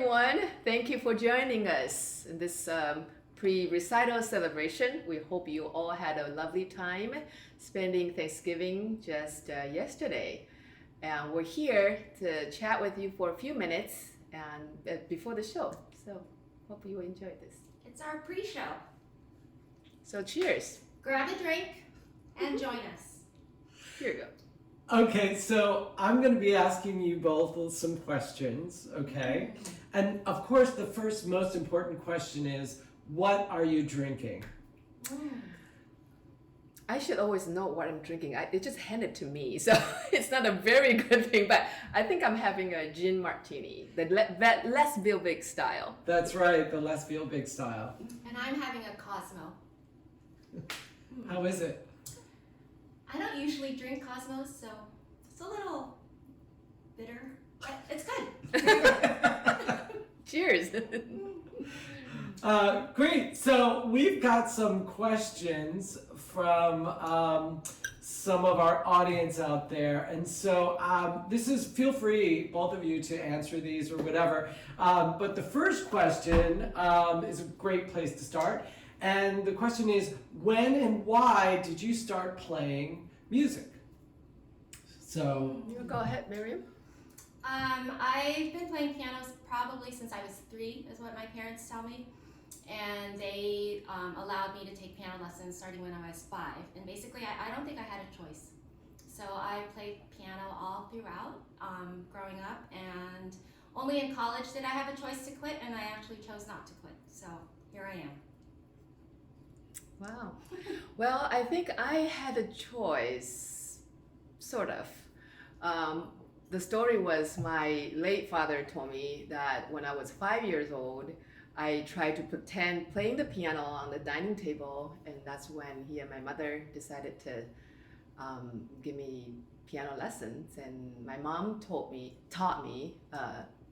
everyone. Thank you for joining us in this pre-recital celebration. We hope you all had a lovely time spending Thanksgiving just yesterday. And we're here to chat with you for a few minutes and before the show. So hope you enjoyed this. It's our pre-show. So cheers. Grab a drink and join us. Here you go. Okay, so I'm going to be asking you both some questions, okay? And of course, the first most important question is, what are you drinking? I should always know what I'm drinking. It just handed to me, so it's not a very good thing, but I think I'm having a gin martini, the less Bill-Big style. That's right, the less feel big style. And I'm having a Cosmo. How is it? I don't usually drink Cosmos, so it's a little bitter, but it's good. Cheers. Great, so we've got some questions from some of our audience out there. And so feel free, both of you, to answer these or whatever. But the first question is a great place to start. And the question is, when and why did you start playing music? So You go ahead, Miriam. I've been playing pianos probably since I was 3, is what my parents tell me. And they allowed me to take piano lessons starting when I was 5. And basically, I don't think I had a choice. So I played piano all throughout growing up. And only in college did I have a choice to quit, and I actually chose not to quit. So here I am. Wow. Well, I think I had a choice, sort of. The story was my late father told me that when I was 5 years old, I tried to pretend playing the piano on the dining table, and that's when he and my mother decided to give me piano lessons. And my mom taught me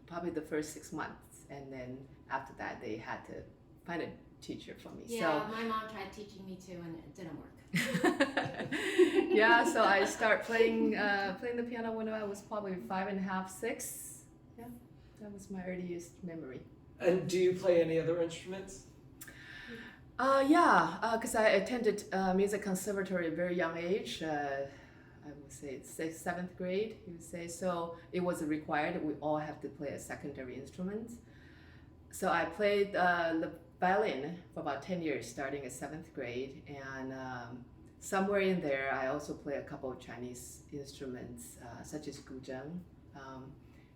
probably the first 6 months, and then after that they had to find a teacher for me. Yeah, my mom tried teaching me too, and it didn't work. Yeah, so I started playing the piano when I was probably 5.5, 6. Yeah, that was my earliest memory. And do you play any other instruments? Because I attended music conservatory at a very young age. I would say 7th grade, you would say. So it was required that we all have to play a secondary instrument. So I played the violin for about 10 years, starting at 7th grade. And somewhere in there, I also play a couple of Chinese instruments, such as guzheng.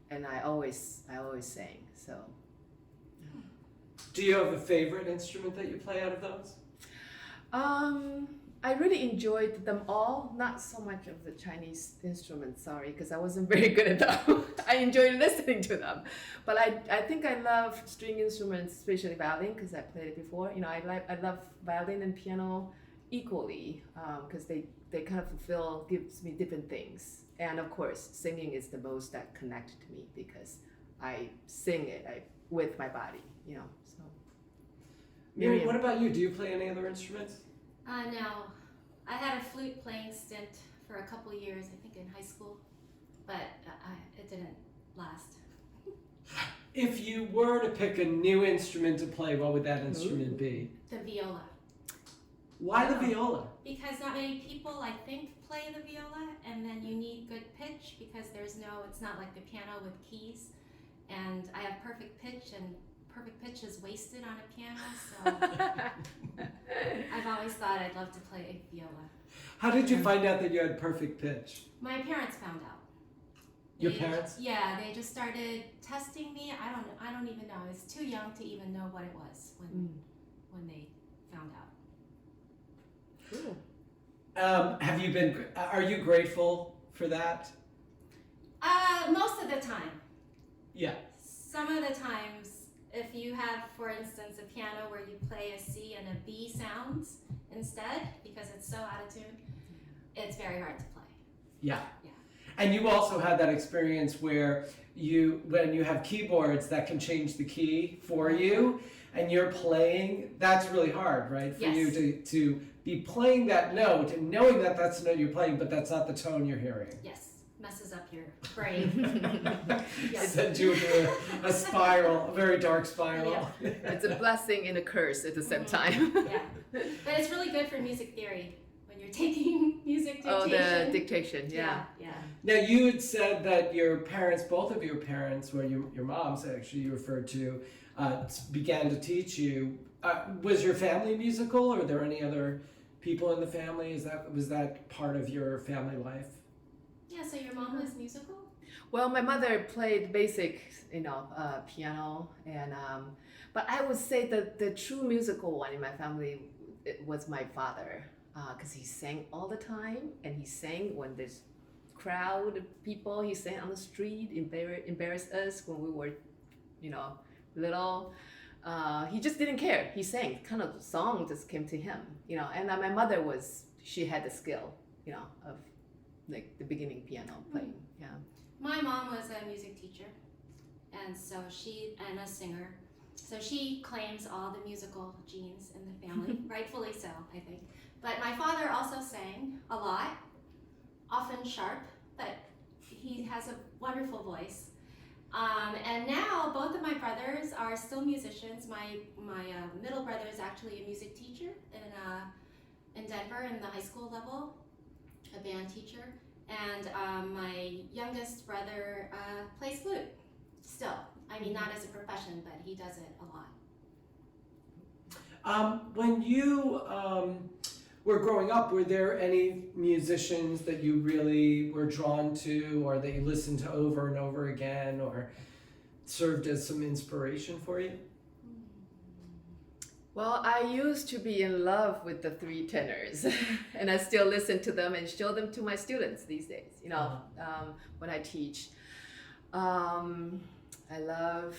And I always sang, so. Do you have a favorite instrument that you play out of those? I really enjoyed them all, not so much of the Chinese instruments, sorry, because I wasn't very good at them. I enjoyed listening to them. But I think I love string instruments, especially violin, because I played it before. You know, I love violin and piano equally, because they kind of gives me different things. And of course, singing is the most that connected to me, because I sing it with my body, you know, so. Miriam, what about you? Do you play any other instruments? No. I had a flute playing stint for a couple of years, I think in high school, but it didn't last. If you were to pick a new instrument to play, what would that instrument be? The viola. Why the viola? Because not many people, I think, play the viola, and then you need good pitch because it's not like the piano with keys. And I have perfect pitch, and perfect pitch is wasted on a piano, so I've always thought I'd love to play viola. How did you find out that you had perfect pitch? My parents found out. Your parents? Yeah, they just started testing me. I don't even know. I was too young to even know what it was when they found out. Cool. Are you grateful for that? Most of the time. Yeah. Some of the times, if you have, for instance, a piano where you play a C and a B sounds instead, because it's so out of tune, it's very hard to play. Yeah. Yeah. And you also had that experience where when you have keyboards that can change the key for you, and you're playing, that's really hard, right? For you to be playing that note and knowing that that's the note you're playing, but that's not the tone you're hearing. Yes. messes up your brain. Yeah. Send you into a spiral, a very dark spiral. Yeah. It's a blessing and a curse at the same Mhm. time. Yeah, but it's really good for music theory when you're taking music dictation. Oh, the dictation, yeah. Now, you had said that your parents, both of your parents, well, your moms actually, you referred to, began to teach you. Was your family musical, or are there any other people in the family? Was that part of your family life? Yeah, so your mom was musical? Well, my mother played basic, piano, and but I would say that the true musical one in my family was my father, because he sang all the time, and he sang when there's crowd of people. He sang on the street, embarrassed us when we were, little. He just didn't care. He sang. Kind of song just came to him, And my mother she had the skill, of like the beginning piano playing. Yeah. My mom was a music teacher, and and a singer. So she claims all the musical genes in the family, rightfully so, I think. But my father also sang a lot, often sharp, but he has a wonderful voice. And now both of my brothers are still musicians. My middle brother is actually a music teacher in Denver in the high school level, a band teacher. And my youngest brother plays flute still. I mean, not as a profession, but he does it a lot. When you were growing up, were there any musicians that you really were drawn to, or that you listened to over and over again, or served as some inspiration for you? Well, I used to be in love with the three tenors, and I still listen to them and show them to my students these days, when I teach. I love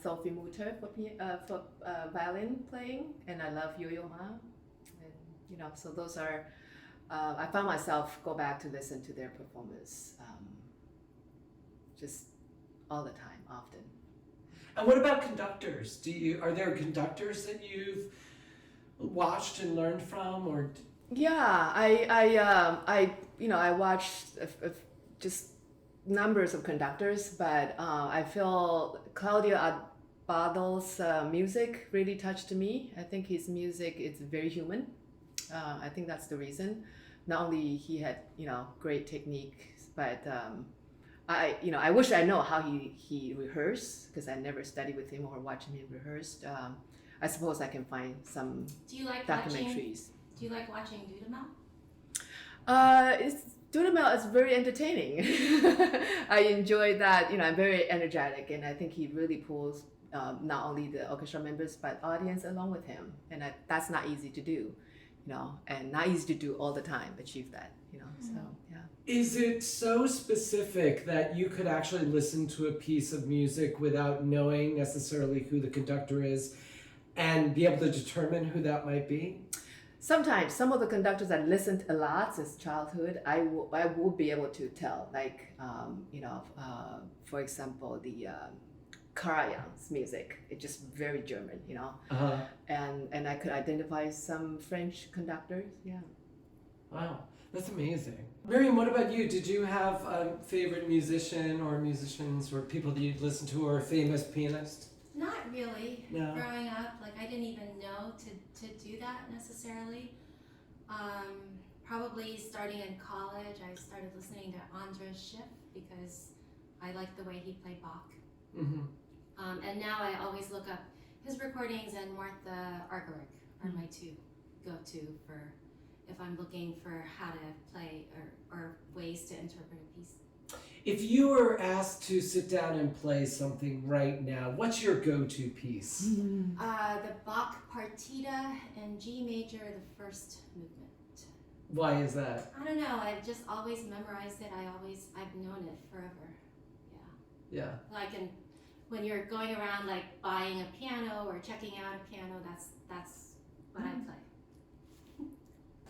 Sophie Mutter for violin playing, and I love Yo-Yo Ma. And, so those are, I found myself go back to listen to their performance just all the time, often. And what about conductors? Are there conductors that you've watched and learned from, or? Yeah, I watched just numbers of conductors, but I feel Claudio Abbado's music really touched me. I think his music is very human. I think that's the reason. Not only he had great technique, but I wish I know how he rehearsed, because I never studied with him or watched him rehearsed. I suppose I can find some documentaries. Do you like watching Dudamel? Dudamel is very entertaining. I enjoy that. I'm very energetic, and I think he really pulls not only the orchestra members but audience along with him, and that's not easy to do, and not easy to do all the time. Achieve that, So yeah. Is it so specific that you could actually listen to a piece of music without knowing necessarily who the conductor is, and be able to determine who that might be? Sometimes some of the conductors I listened a lot since childhood, I will be able to tell, like for example, the Karajan's music. It's just very German, Uh-huh. and I could identify some French conductors. Yeah. Wow, that's amazing. Miriam, what about you? Did you have a favorite musician or musicians or people that you'd listen to, or a famous pianist? Not really. No. Growing up, I didn't even know to do that necessarily. Probably starting in college, I started listening to Andras Schiff because I liked the way he played Bach. Mm-hmm. And now I always look up his recordings, and Martha Argerich are my two go-to for if I'm looking for how to play or ways to interpret a piece. If you were asked to sit down and play something right now, what's your go-to piece? The Bach Partita in G major, the first movement. Why is that? I don't know. I've just always memorized it. I've known it forever. Yeah. Yeah. When you're going around buying a piano or checking out a piano, that's what I play.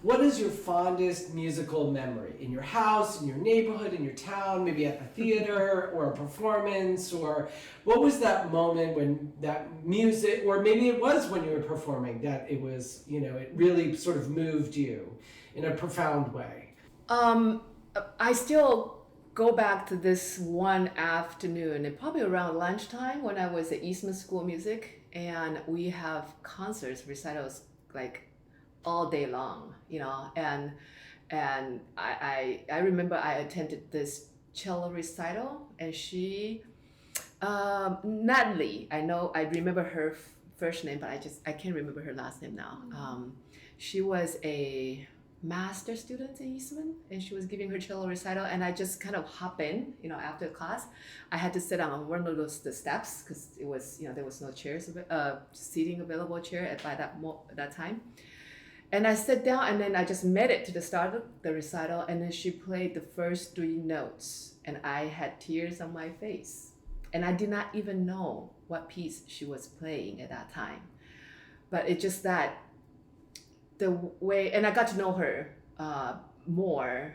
What is your fondest musical memory? In your house, in your neighborhood, in your town, maybe at the theater or a performance? Or what was that moment when that music, or maybe it was when you were performing, that it was, it really sort of moved you in a profound way? I still go back to this one afternoon, and probably around lunchtime when I was at Eastman School of Music, and we have concerts, recitals like all day long, and I remember I attended this cello recital, and she, Natalie, I remember her first name, but I can't remember her last name now. She was a master student at Eastman, and she was giving her cello recital, and I just kind of hop in, after class. I had to sit on one of the steps because it was, there was no chairs, seating available chair by that time. And I sat down, and then I just made it to the start of the recital, and then she played the first 3 notes, and I had tears on my face. And I did not even know what piece she was playing at that time. But it's just that the way, and I got to know her more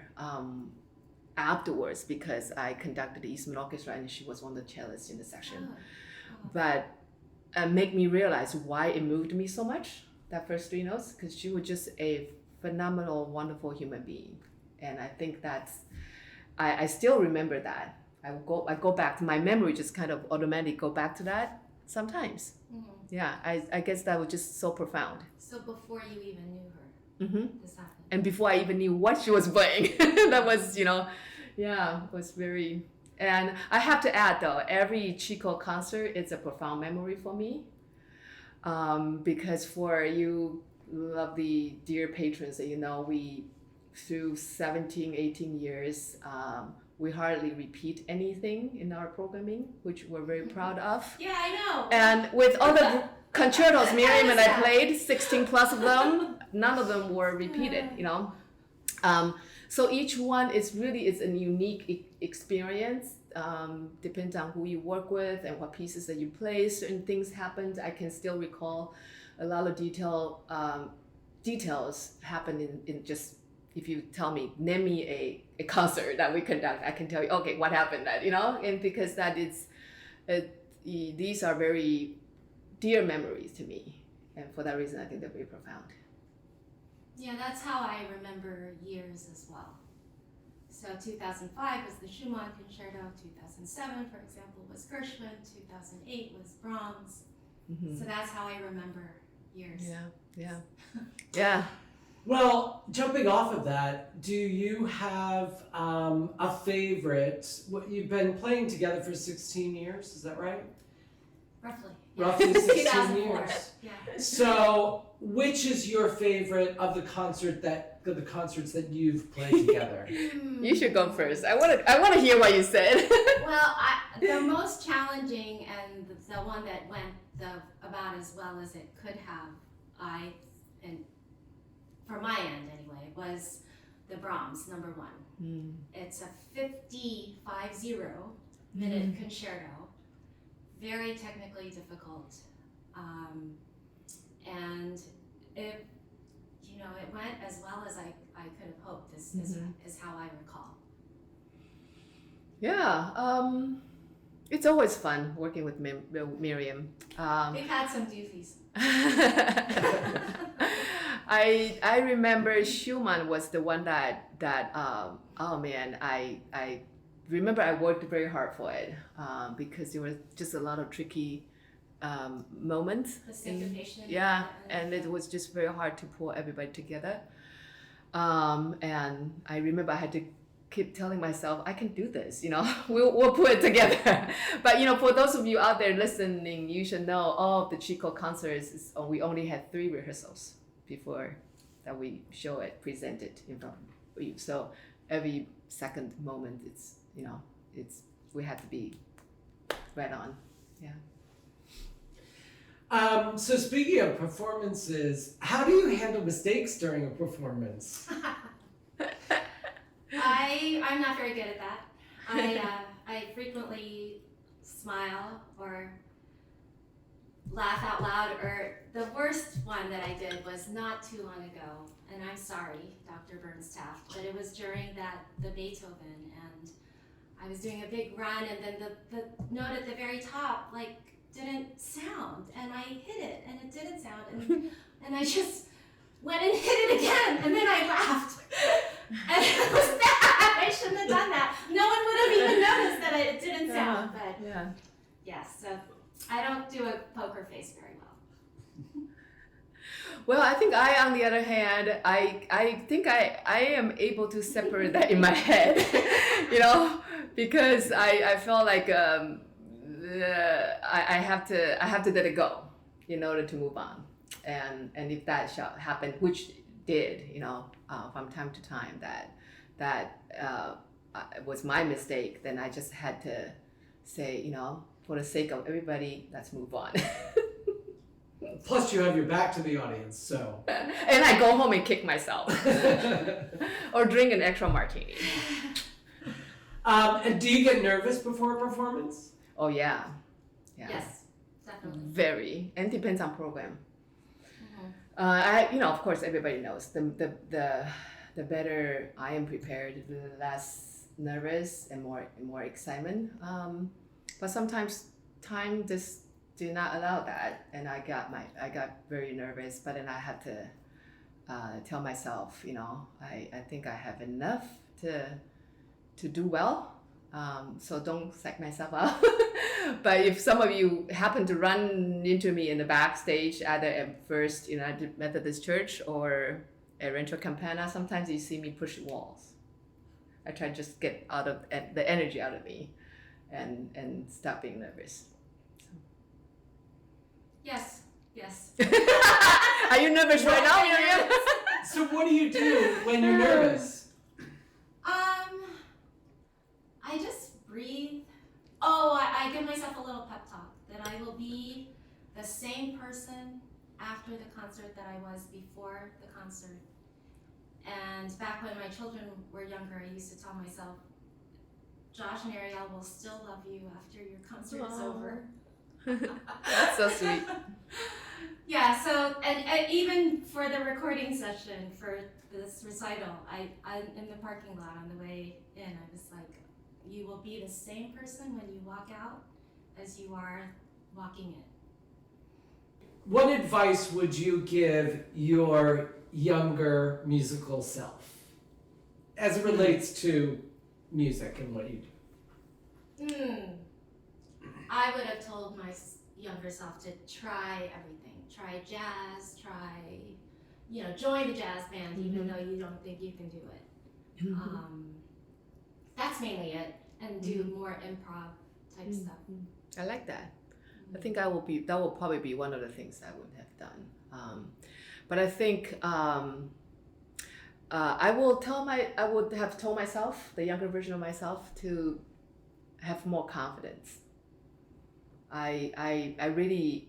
afterwards because I conducted the Eastman Orchestra, and she was one of the cellists in the section. But make me realize why it moved me so much, that first 3 notes, because she was just a phenomenal, wonderful human being. And I think I still remember that. I go back to my memory, just kind of automatically go back to that sometimes. Yeah, I guess that was just so profound. So before you even knew her, this happened. And before I even knew what she was playing, that was, was very. And I have to add though, every Chico concert is a profound memory for me. Because for you lovely dear patrons that we, through 17, 18 years, we hardly repeat anything in our programming, which we're very proud of. Yeah, I know. And with all the concertos Miriam and I played, 16 plus of them, none of them were repeated, So each one is a unique experience. Depends on who you work with and what pieces that you play. Certain things happened. I can still recall a lot of details happened in just, if you tell me, name me a concert that we conduct, I can tell you, okay, what happened that, and because these are very dear memories to me. And for that reason, I think they're very profound. Yeah, that's how I remember years as well. So 2005 was the Schumann Concerto, 2007, for example, was Gershwin, 2008 was Brahms. So that's how I remember years. Yeah. Well, jumping off of that, do you have a favorite? You've been playing together for 16 years, is that right? Roughly. Roughly 16 2004. years. Yeah. So, which is your favorite of the concerts that you've played together? You should go first. I want to hear what you said. Well, the most challenging and the one that went about as well as it could have, and for my end anyway, was the Brahms number 1. It's a 50-minute concerto, very technically difficult, and it went as well as I could have hoped. Is how I recall. Yeah, it's always fun working with Miriam. We've had some doozies. I remember Schumann was the one that oh man, I remember I worked very hard for it because there was just a lot of tricky moments. The syncopation. And it was just very hard to pull everybody together. And I remember I had to keep telling myself, I can do this, we'll put it together. But for those of you out there listening, you should know all of the Chico concerts, we only had 3 rehearsals before that we present it in front of you. So every second moment, we have to be right on. So speaking of performances, how do you handle mistakes during a performance? I'm not very good at that. I frequently smile or laugh out loud, or the worst one that I did was not too long ago, and I'm sorry, Dr. Bernstaff, but it was during the Beethoven, and I was doing a big run, and then the note at the very top didn't sound, and I hit it and it didn't sound, and I just went and hit it again, and then I laughed. And it was bad. I shouldn't have done that. No one would have even noticed that it didn't sound. But Yeah. yes, so I don't do a poker face very well. Well, I think on the other hand, I think I am able to separate that in my head, because I felt like I have to let it go in order to move on, and if that shall happen, which did, from time to time, that was my mistake, then I just had to say, for the sake of everybody, let's move on. Plus, you have your back to the audience, so. And I go home and kick myself. Or drink an extra martini. And do you get nervous before a performance? Oh, yeah. Yes, definitely. Very. And depends on program. Mm-hmm. Of course, everybody knows. The better I am prepared, the less nervous and more excitement. But sometimes time just did not allow that, and I got very nervous. But then I had to tell myself, I think I have enough to do well. So don't psych myself out. But if some of you happen to run into me in the backstage, either at First United Methodist Church or at Rancho Campana, sometimes you see me push walls. I try to just get out of the energy out of me, and stop being nervous. Yes. Are you nervous right now, Miriam? So what do you do when you're nervous? I just breathe. Oh, I give myself a little pep talk that I will be the same person after the concert that I was before the concert. And back when my children were younger, I used to tell myself, Josh and Ariel will still love you after your concert is over. That's so sweet. Yeah, so, and even for the recording session for this recital, I in the parking lot on the way in, I was like, you will be the same person when you walk out as you are walking in. What advice would you give your younger musical self as it relates to music and what you do? I would have told my younger self to try everything. Try jazz, join the jazz band, even though you don't think you can do it. That's mainly it, and do more improv type stuff. I like that. I think that will probably be one of the things I would have done. But I think I would have told myself, the younger version of myself, to have more confidence. I really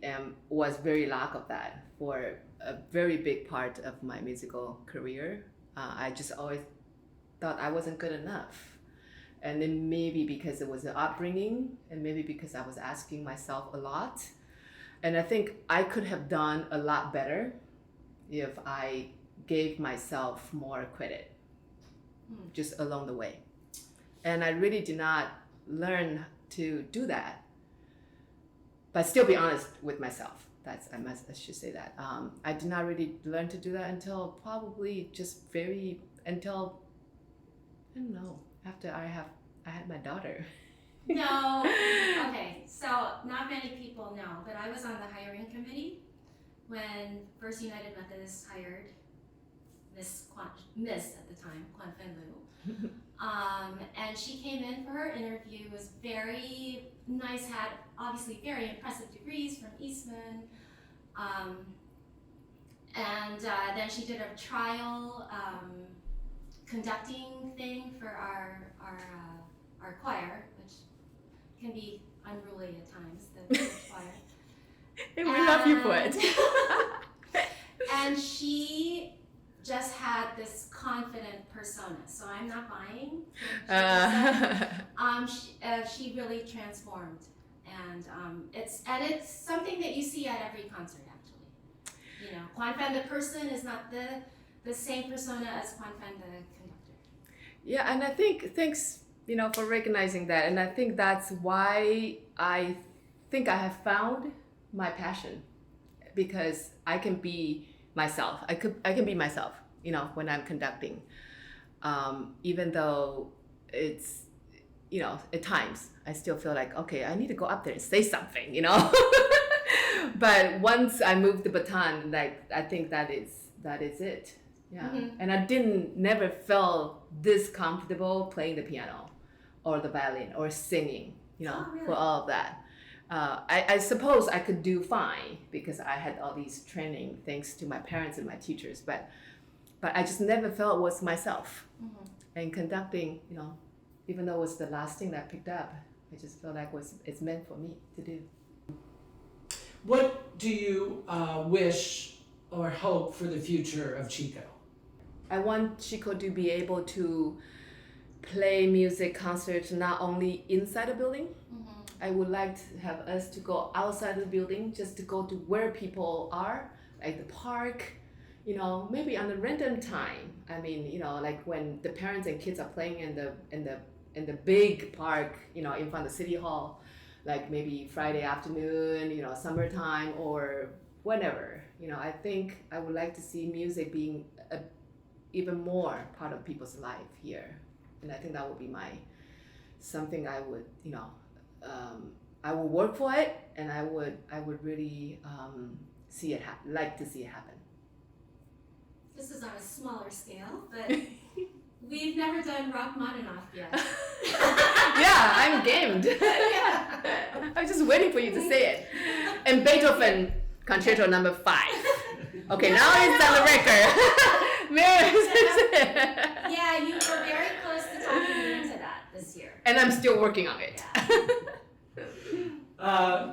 was very lack of that for a very big part of my musical career. I just always thought I wasn't good enough. And then maybe because it was the upbringing, and maybe because I was asking myself a lot. And I think I could have done a lot better if I gave myself more credit just along the way. And I really did not learn to do that. But still be honest with myself. I should say that. I did not really learn to do that until probably after I had my daughter. No. Okay, so not many people know, but I was on the hiring committee when First United Methodist hired Miss at the time, Kwan Fen Lu. And she came in for her interview, was very nice, had obviously very impressive degrees from Eastman. And then she did a trial conducting thing for our choir, which can be unruly at times, the choir. And we love you for it. And she just had this confident persona, so I'm not buying. She really transformed, and it's something that you see at every concert actually. Kwan Fen the person is not the same persona as Kwan Fen the conductor. Yeah, and I think thanks for recognizing that, and I think that's why I think I have found my passion, because I can be myself. I can be myself, you know, when I'm conducting. Even though it's, you know, at times I still feel like, okay, I need to go up there and say something, you know. But once I move the baton, like I think that is it. Yeah. And I never felt this comfortable playing the piano or the violin or singing, you know, for all of that. I suppose I could do fine because I had all these training thanks to my parents and my teachers, but I just never felt it was myself. And conducting, you know, even though it was the last thing that I picked up, I just felt like it's meant for me to do. What do you wish or hope for the future of Chico? I want Chico to be able to play music concerts not only inside the building. I would like to have us to go outside the building, just to go to where people are, like the park, you know, maybe on a random time. I mean, you know, like when the parents and kids are playing in the big park, you know, in front of City Hall, like maybe Friday afternoon, you know, summertime or whenever. You know, I think I would like to see music being a even more part of people's life here, and I think that would be something I would, you know, I would work for it, and I would really like to see it happen. This is on a smaller scale, but we've never done Rachmaninoff yet. Yeah, I'm gamed. I'm just waiting for you to say it. And Beethoven Concerto Number 5. Okay, now it's on the record. Yeah, you were very close to talking me into that this year. And I'm still working on it.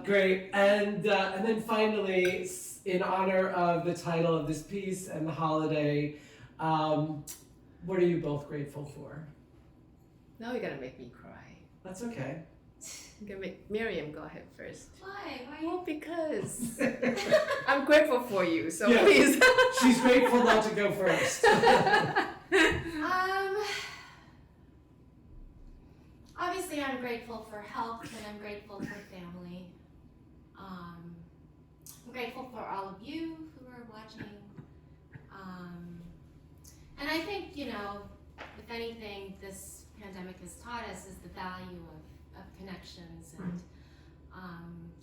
Great. And then finally, in honor of the title of this piece and the holiday, what are you both grateful for? Now you're gonna make me cry. That's okay. I'm gonna make Miriam go ahead first. Why? Well, because I'm grateful for you, so Yeah. please. She's grateful not to go first. Obviously, I'm grateful for health and I'm grateful for family. I'm grateful for all of you who are watching. And I think, you know, if anything, this pandemic has taught us is the value of connections. And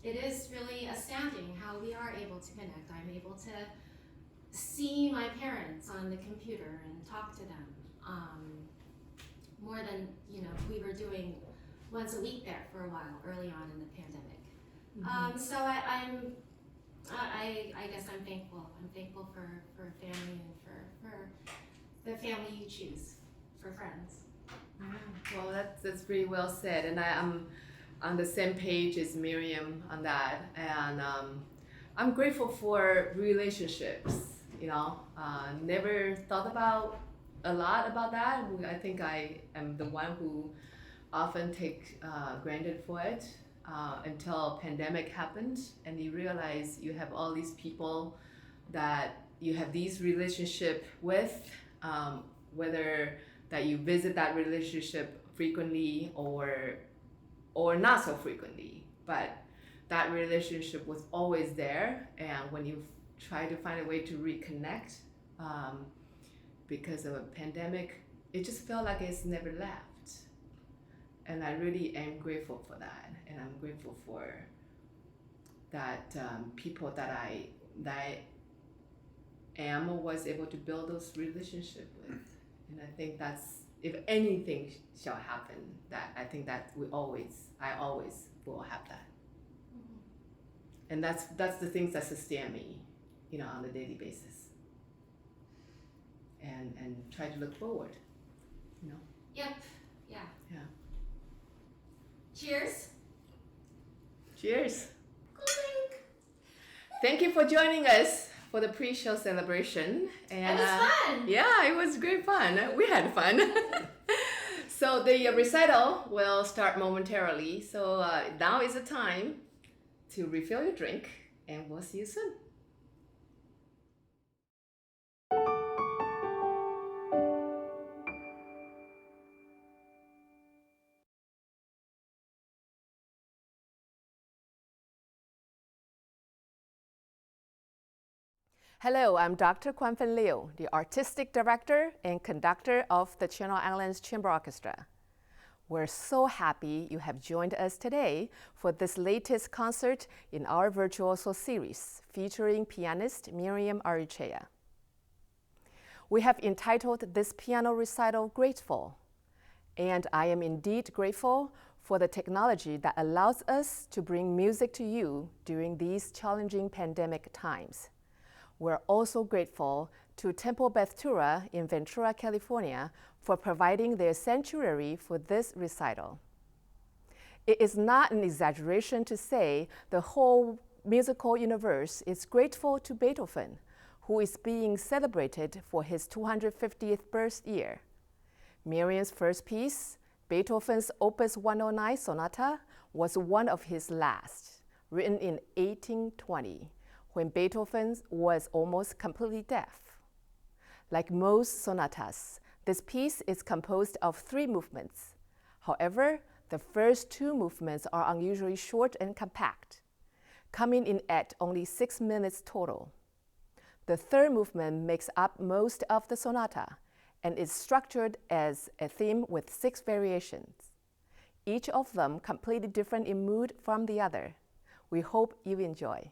it is really astounding how we are able to connect. I'm able to see my parents on the computer and talk to them. More than, you know, we were doing once a week there for a while early on in the pandemic. So I guess I'm thankful. I'm thankful for family and for the family you choose, for friends. Well, that's pretty well said, and I'm on the same page as Miriam on that. And I'm grateful for relationships. You know, never thought about a lot about that. I think I am the one who often take granted for it until pandemic happened, and you realize you have all these people that you have these relationship with, whether that you visit that relationship frequently or not so frequently, but that relationship was always there. And when you try to find a way to reconnect, because of a pandemic, it just felt like it's never left. And I really am grateful for that. And I'm grateful for that people that I am or was able to build those relationships with. And I think that's, if anything shall happen, that I think that I always will have that. And that's the things that sustain me, you know, on a daily basis. And try to look forward, you know. Yep. Yeah. Yeah. Cheers. Cheers. Clink. Thank you for joining us for the pre-show celebration. And It was fun. Yeah, it was great fun. We had fun. So the recital will start momentarily. So now is the time to refill your drink, and we'll see you soon. Hello, I'm Dr. Kwan-Fen Liu, the Artistic Director and Conductor of the Channel Islands Chamber Orchestra. We're so happy you have joined us today for this latest concert in our Virtuoso series featuring pianist Miriam Arichea. We have entitled this piano recital Grateful, and I am indeed grateful for the technology that allows us to bring music to you during these challenging pandemic times. We're also grateful to Temple Beth Tura in Ventura, California, for providing their sanctuary for this recital. It is not an exaggeration to say the whole musical universe is grateful to Beethoven, who is being celebrated for his 250th birth year. Miriam's first piece, Beethoven's Opus 109 Sonata, was one of his last, written in 1820, when Beethoven was almost completely deaf. Like most sonatas, this piece is composed of 3 movements. However, the first 2 movements are unusually short and compact, coming in at only 6 minutes total. The third movement makes up most of the sonata and is structured as a theme with 6 variations, each of them completely different in mood from the other. We hope you enjoy.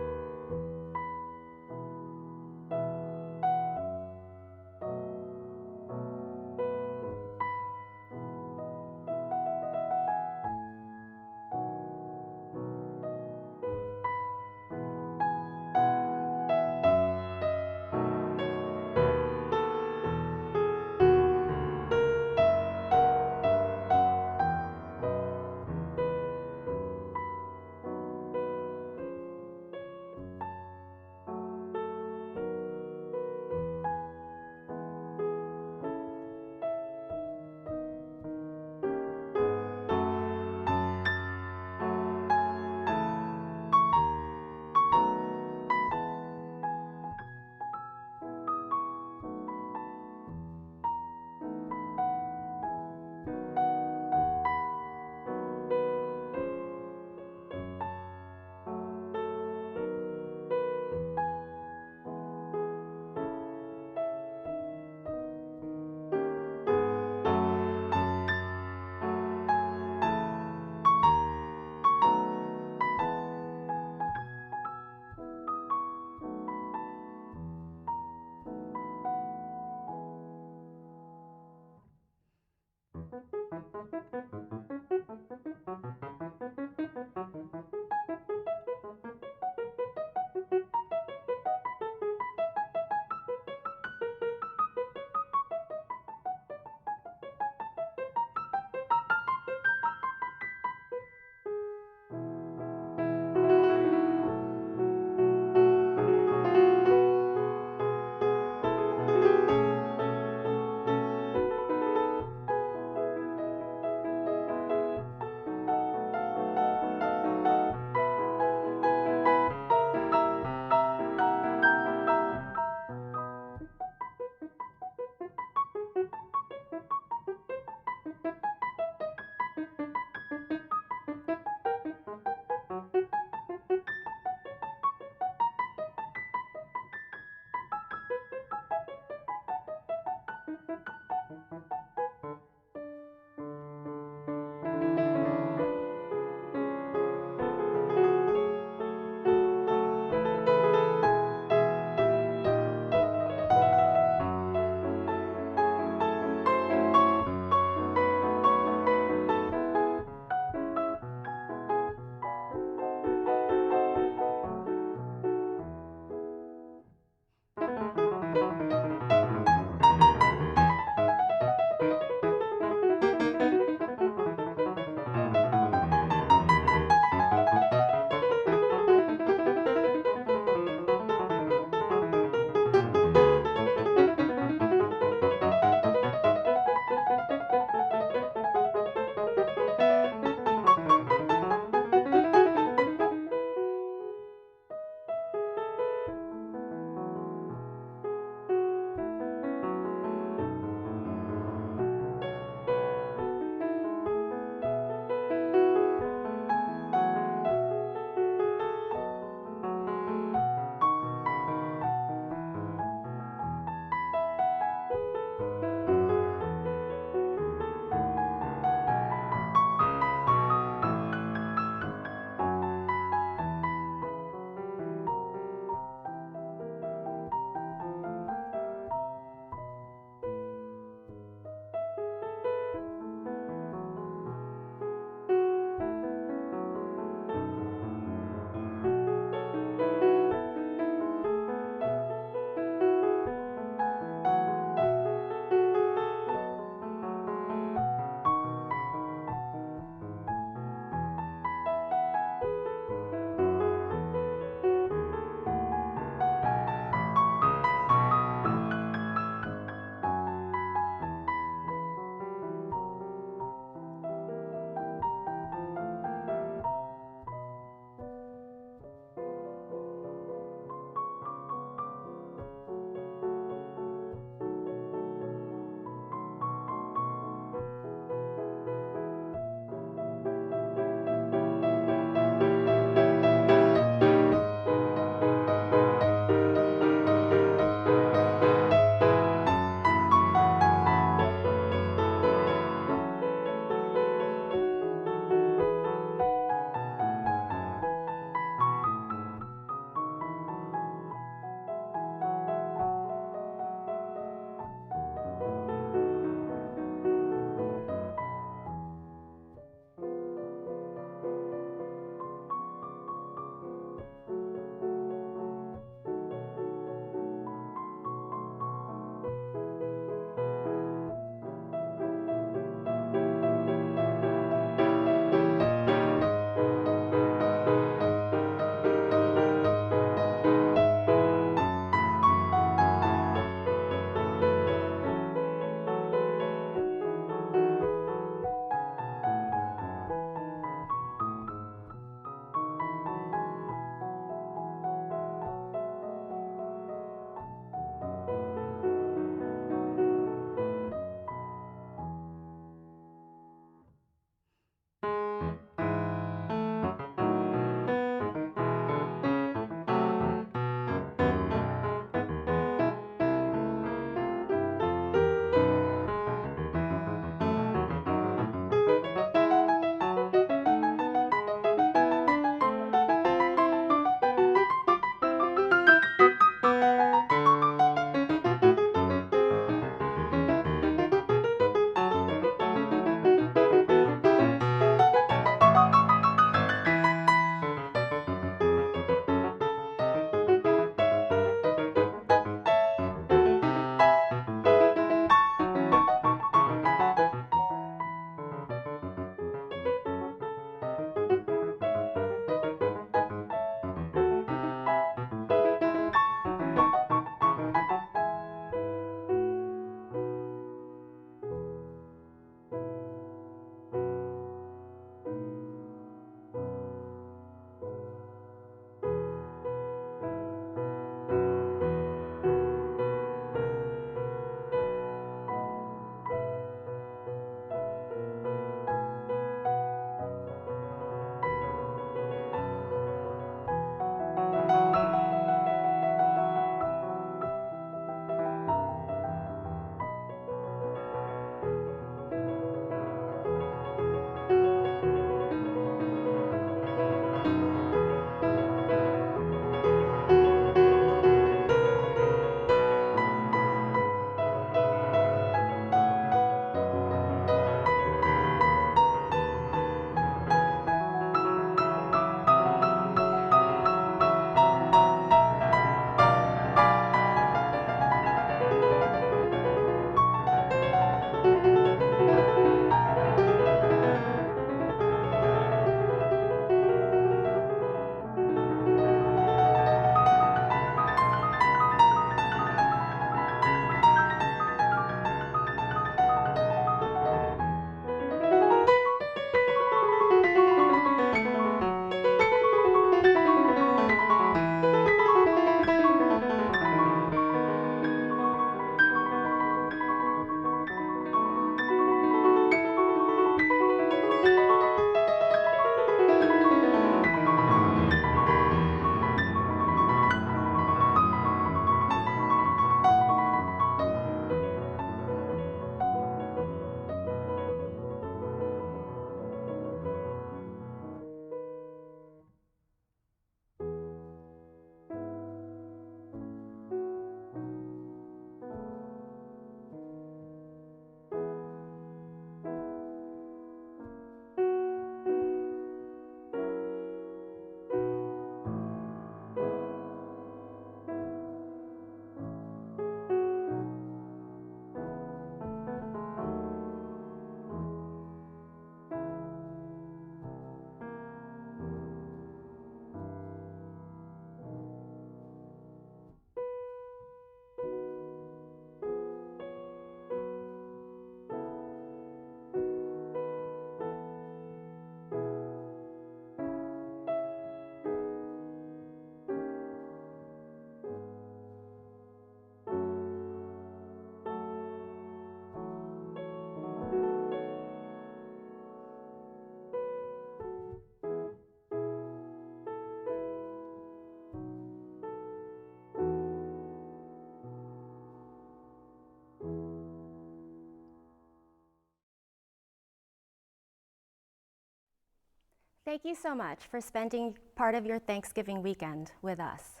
Thank you so much for spending part of your Thanksgiving weekend with us.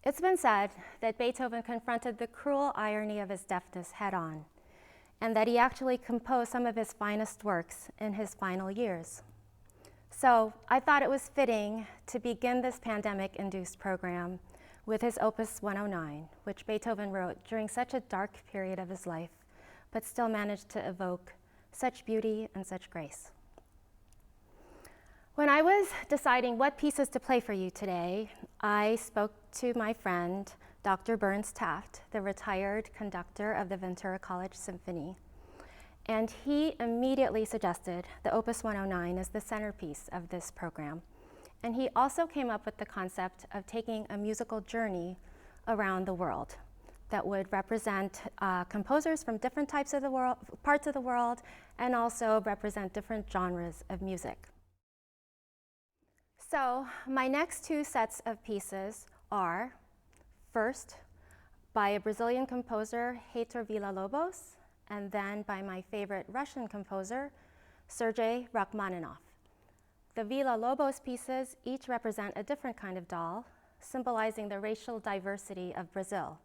It's been said that Beethoven confronted the cruel irony of his deafness head on, and that he actually composed some of his finest works in his final years. So I thought it was fitting to begin this pandemic-induced program with his Opus 109, which Beethoven wrote during such a dark period of his life, but still managed to evoke such beauty and such grace. When I was deciding what pieces to play for you today, I spoke to my friend, Dr. Burns Taft, the retired conductor of the Ventura College Symphony. And he immediately suggested the Opus 109 as the centerpiece of this program. And he also came up with the concept of taking a musical journey around the world that would represent composers from different parts of the world, and also represent different genres of music. So my next two sets of pieces are, first, by a Brazilian composer, Heitor Villa-Lobos, and then by my favorite Russian composer, Sergei Rachmaninoff. The Villa-Lobos pieces each represent a different kind of doll, symbolizing the racial diversity of Brazil.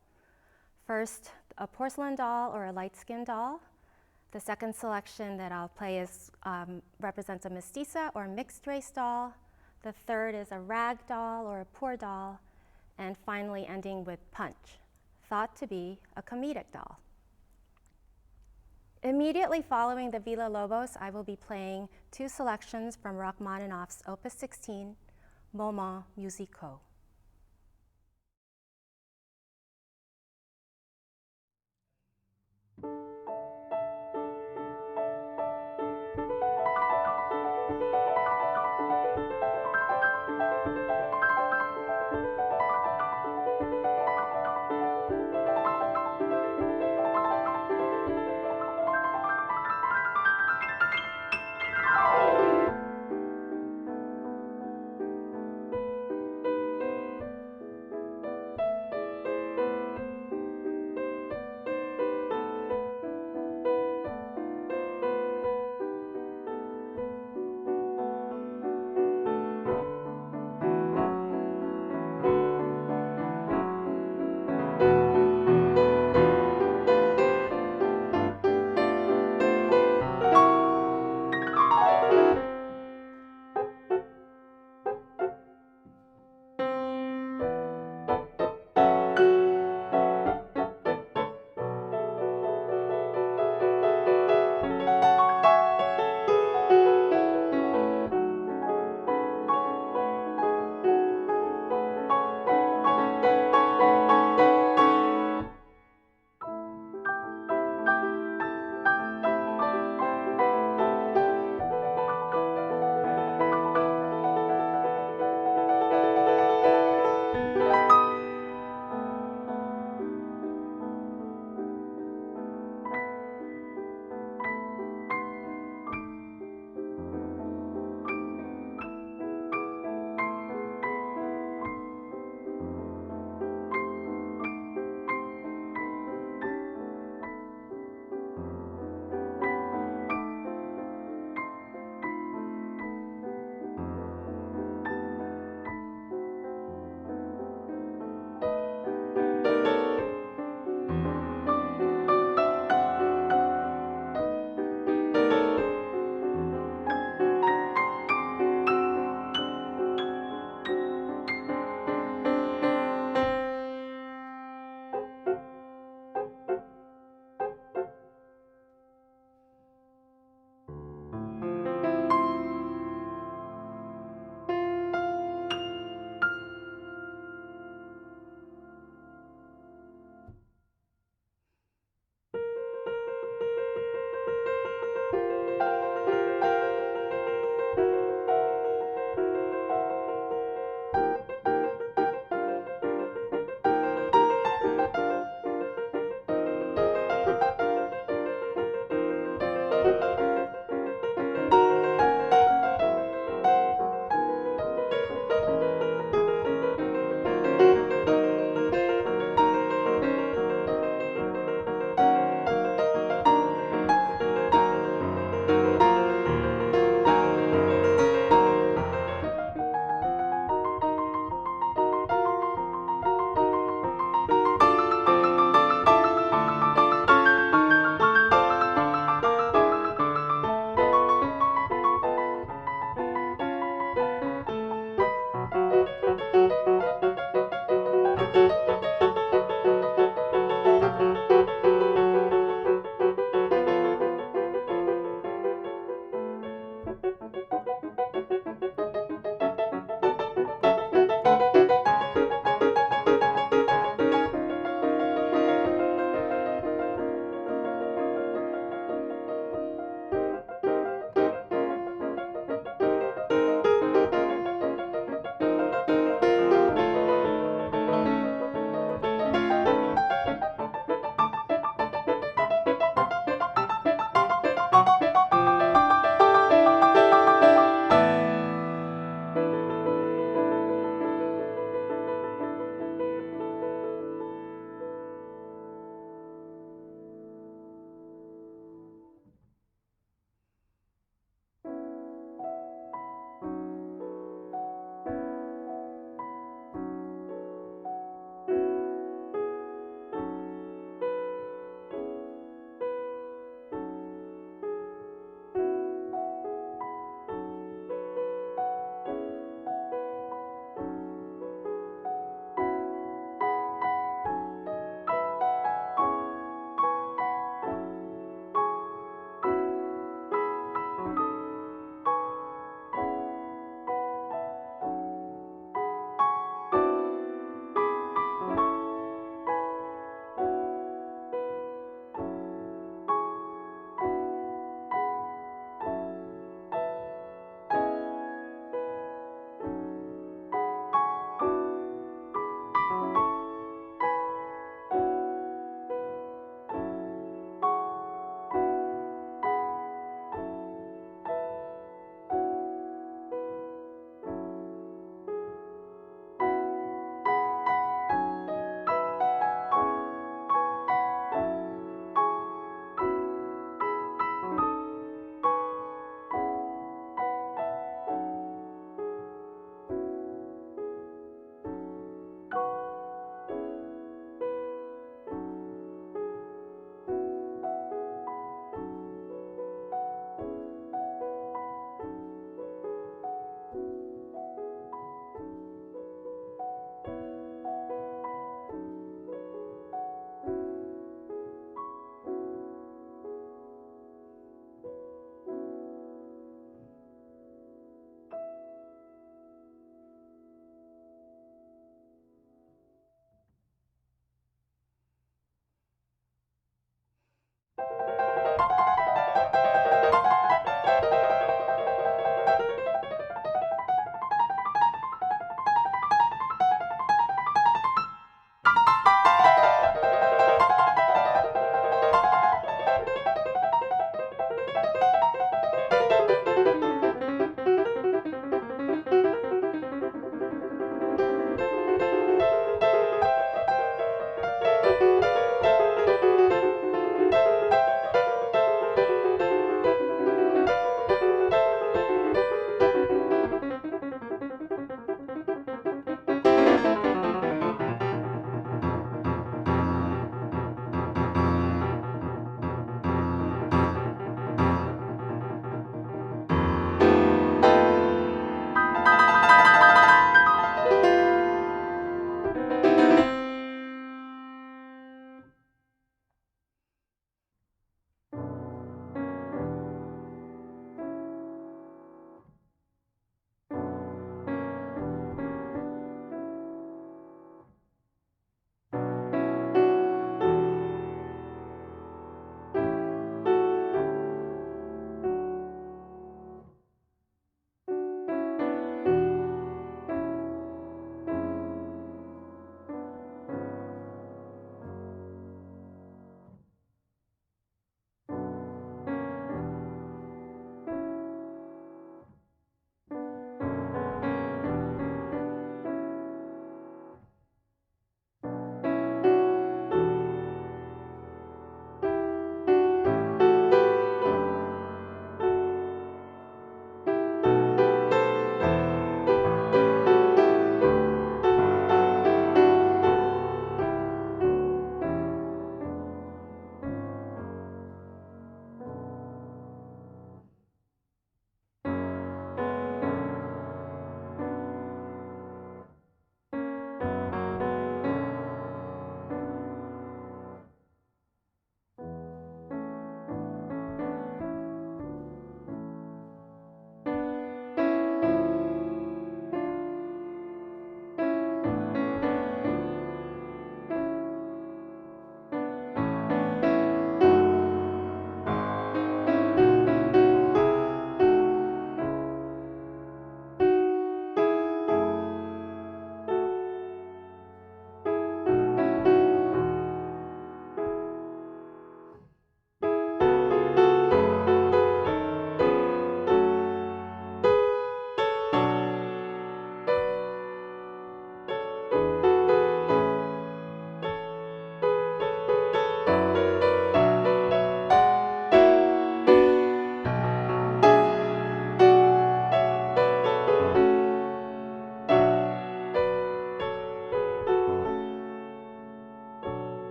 First, a porcelain doll or a light-skinned doll. The second selection that I'll play represents a mestiza or mixed race doll. The third is a rag doll or a poor doll. And finally ending with Punch, thought to be a comedic doll. Immediately following the Villa-Lobos, I will be playing two selections from Rachmaninoff's Opus 16, Moments Musicaux.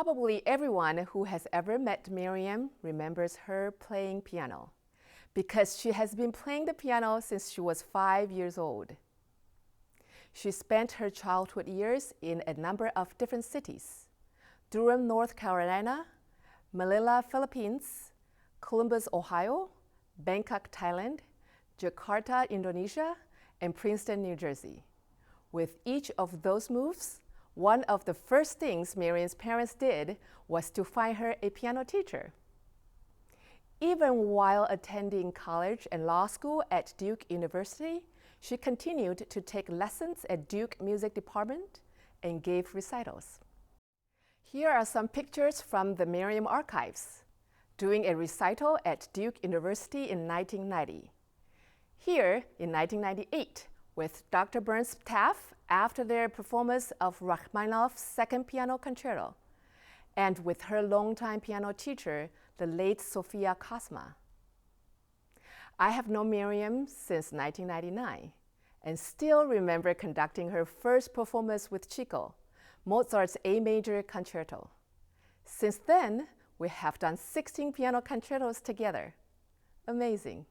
Probably everyone who has ever met Miriam remembers her playing piano, because she has been playing the piano since she was 5 years old. She spent her childhood years in a number of different cities: Durham, North Carolina, Manila, Philippines, Columbus, Ohio, Bangkok, Thailand, Jakarta, Indonesia, and Princeton, New Jersey. With each of those moves, one of the first things Miriam's parents did was to find her a piano teacher. Even while attending college and law school at Duke University, she continued to take lessons at Duke Music Department and gave recitals. Here are some pictures from the Miriam archives, doing a recital at Duke University in 1990. Here in 1998, with Dr. Burns' staff after their performance of Rachmaninoff's Second Piano Concerto, and with her longtime piano teacher, the late Sofia Kosma. I have known Miriam since 1999 and still remember conducting her first performance with Chico, Mozart's A Major Concerto. Since then, we have done 16 piano concertos together. Amazing.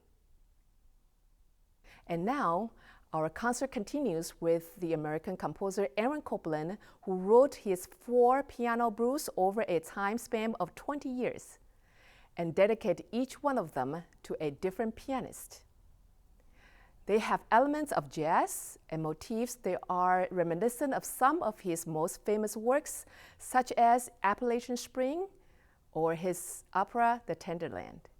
And now, our concert continues with the American composer Aaron Copland, who wrote his 4 piano blues over a time span of 20 years and dedicated each one of them to a different pianist. They have elements of jazz and motifs that are reminiscent of some of his most famous works, such as Appalachian Spring or his opera, The Tenderland.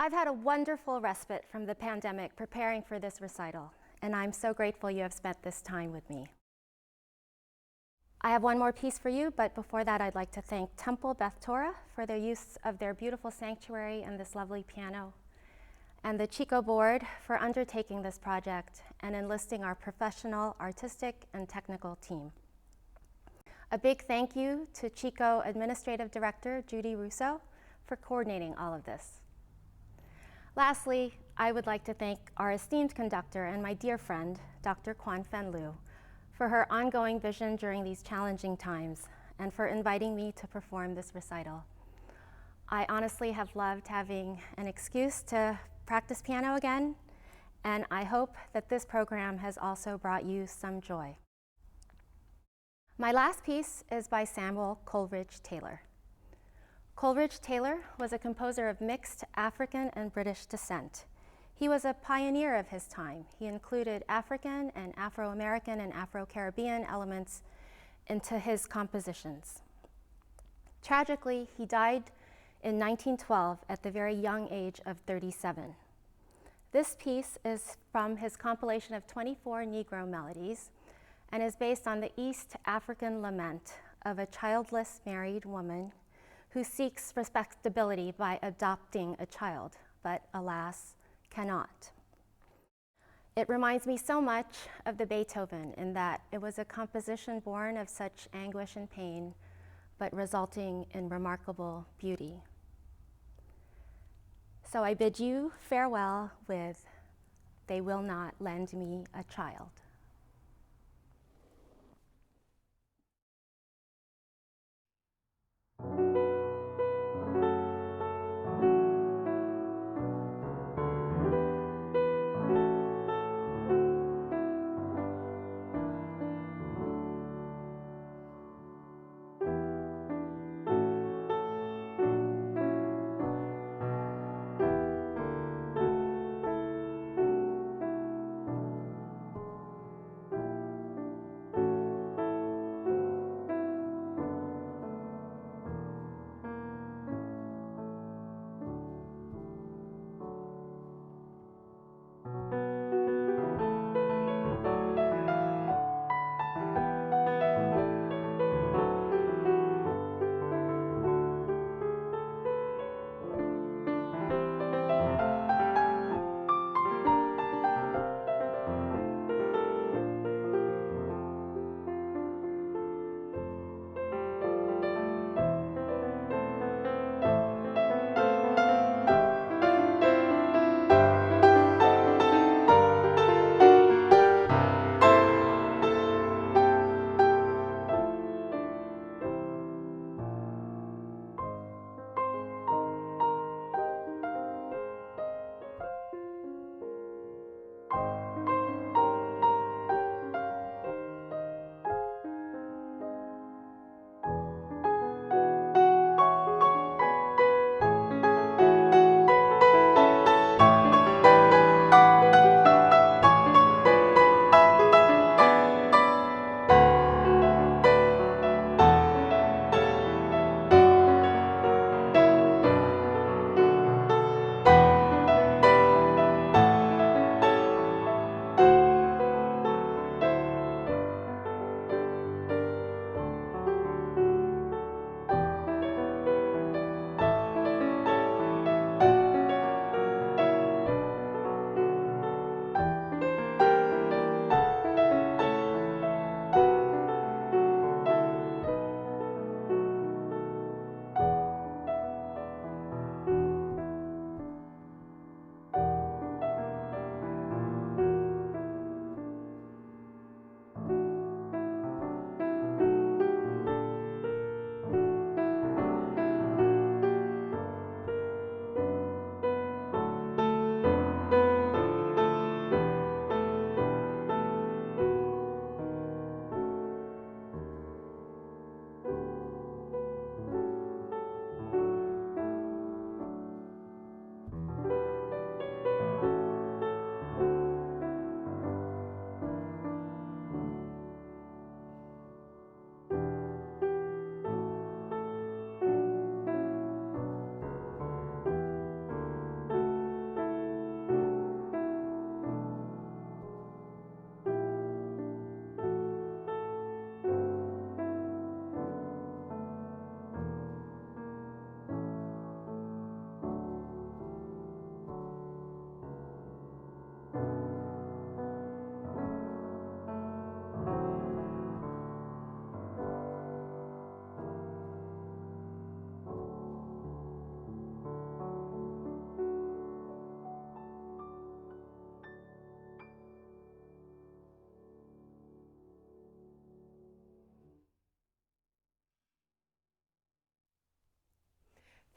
I've had a wonderful respite from the pandemic preparing for this recital, and I'm so grateful you have spent this time with me. I have one more piece for you, but before that I'd like to thank Temple Beth Torah for their use of their beautiful sanctuary and this lovely piano, and the Chico Board for undertaking this project and enlisting our professional, artistic, and technical team. A big thank you to Chico Administrative Director Judy Russo for coordinating all of this. Lastly, I would like to thank our esteemed conductor and my dear friend, Dr. Kwan Fen Liu, for her ongoing vision during these challenging times and for inviting me to perform this recital. I honestly have loved having an excuse to practice piano again, and I hope that this program has also brought you some joy. My last piece is by Samuel Coleridge Taylor. Coleridge Taylor was a composer of mixed African and British descent. He was a pioneer of his time. He included African and Afro-American and Afro-Caribbean elements into his compositions. Tragically, he died in 1912 at the very young age of 37. This piece is from his compilation of 24 Negro melodies and is based on the East African lament of a childless married woman who seeks respectability by adopting a child, but alas, cannot. It reminds me so much of the Beethoven in that it was a composition born of such anguish and pain, but resulting in remarkable beauty. So I bid you farewell with "They Will Not Lend Me a Child."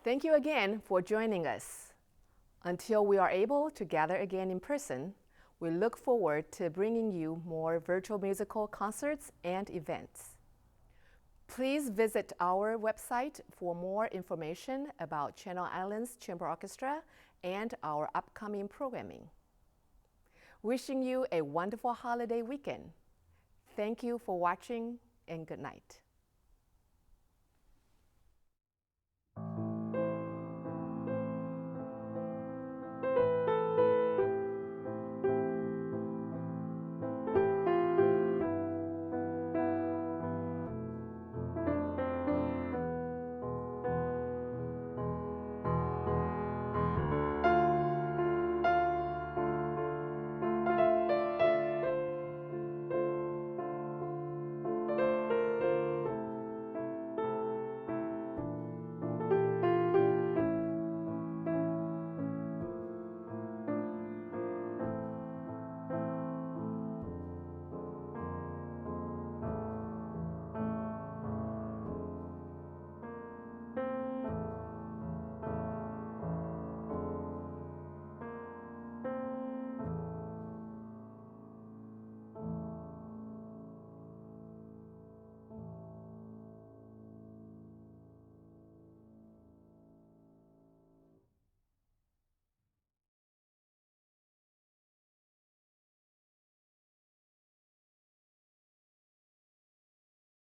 Thank you again for joining us. Until we are able to gather again in person, we look forward to bringing you more virtual musical concerts and events. Please visit our website for more information about Channel Islands Chamber Orchestra and our upcoming programming. Wishing you a wonderful holiday weekend. Thank you for watching and good night.